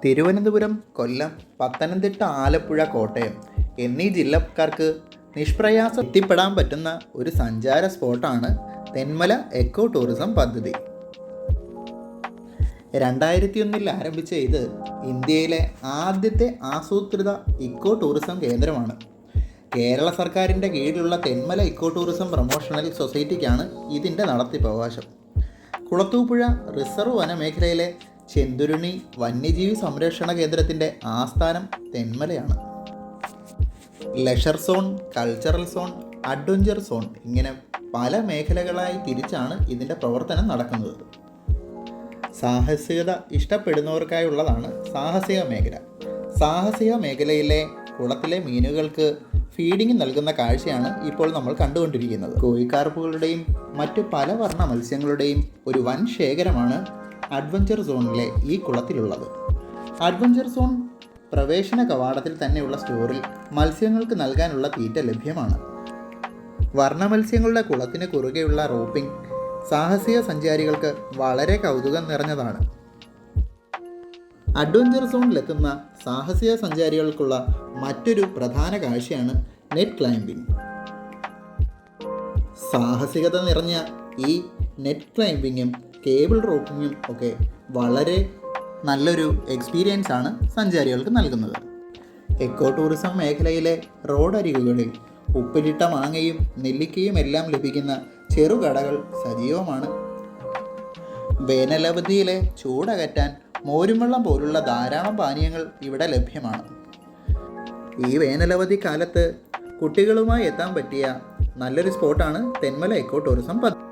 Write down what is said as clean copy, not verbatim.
തിരുവനന്തപുരം, കൊല്ലം, പത്തനംതിട്ട, ആലപ്പുഴ, കോട്ടയം എന്നീ ജില്ലക്കാർക്ക് നിഷ്പ്രയാസം എത്തിപ്പെടാൻ പറ്റുന്ന ഒരു സഞ്ചാര സ്പോട്ടാണ് തെന്മല എക്കോ ടൂറിസം പദ്ധതി. 2001 ആരംഭിച്ച ഇത് ഇന്ത്യയിലെ ആദ്യത്തെ ആസൂത്രിത ഇക്കോ ടൂറിസം കേന്ദ്രമാണ്. കേരള സർക്കാരിൻ്റെ കീഴിലുള്ള തെന്മല ഇക്കോ ടൂറിസം പ്രൊമോഷണൽ സൊസൈറ്റിക്കാണ് ഇതിൻ്റെ നടത്തിപ്പവകാശം. കുളത്തൂപ്പുഴ റിസർവ് വനമേഖലയിലെ ചെന്തുരുണി വന്യജീവി സംരക്ഷണ കേന്ദ്രത്തിൻ്റെ ആസ്ഥാനം തെന്മലയാണ്. Leisure zone, cultural zone, adventure zone ഇങ്ങനെ പല മേഖലകളായി തിരിച്ചാണ് ഇതിൻ്റെ പ്രവർത്തനം നടക്കുന്നത്. സാഹസികത ഇഷ്ടപ്പെടുന്നവർക്കായുള്ളതാണ് സാഹസിക മേഖല. സാഹസിക മേഖലയിലെ കുളത്തിലെ മീനുകൾക്ക് ഫീഡിങ് നൽകുന്ന കാഴ്ചയാണ് ഇപ്പോൾ നമ്മൾ കണ്ടുകൊണ്ടിരിക്കുന്നത്. കോഴിക്കാർപ്പുകളുടെയും മറ്റു പല വർണ്ണ മത്സ്യങ്ങളുടെയും ഒരു വൻ ശേഖരമാണ് അഡ്വഞ്ചർ സോണിലെ ഈ കുളത്തിലുള്ളത്. അഡ്വഞ്ചർ സോൺ പ്രവേശന കവാടത്തിൽ തന്നെയുള്ള സ്റ്റോറിൽ മത്സ്യങ്ങൾക്ക് നൽകാനുള്ള തീറ്റ ലഭ്യമാണ്. വർണ്ണ മത്സ്യങ്ങളുടെ കുളത്തിന് കുറുകെയുള്ള റോപ്പിംഗ് സാഹസിക സഞ്ചാരികൾക്ക് വളരെ കൗതുകം നിറഞ്ഞതാണ്. അഡ്വഞ്ചർ സോണിലെത്തുന്ന സാഹസിക സഞ്ചാരികൾക്കുള്ള മറ്റൊരു പ്രധാന കാഴ്ചയാണ് നെറ്റ് ക്ലൈംബിംഗ്. സാഹസികത നിറഞ്ഞ ഈ നെറ്റ് ക്ലൈംബിങ്ങും കേബിൾ റോപ്പിങ്ങും ഒക്കെ വളരെ നല്ലൊരു എക്സ്പീരിയൻസ് ആണ് സഞ്ചാരികൾക്ക് നൽകുന്നത്. എക്കോ ടൂറിസം മേഖലയിലെ റോഡരികുകളിൽ ഉപ്പിലിട്ട മാങ്ങയും നെല്ലിക്കയും എല്ലാം ലഭിക്കുന്ന ചെറുകടകൾ സജീവമാണ്. വേനലവധിയിലെ ചൂടകറ്റാൻ മോരുംവെള്ളം പോലുള്ള ധാരാളം പാനീയങ്ങൾ ഇവിടെ ലഭ്യമാണ്. ഈ വേനലവധി കാലത്ത് കുട്ടികളുമായി എത്താൻ പറ്റിയ നല്ലൊരു സ്പോട്ടാണ് തെന്മല എക്കോ ടൂറിസം പദ്ധതി.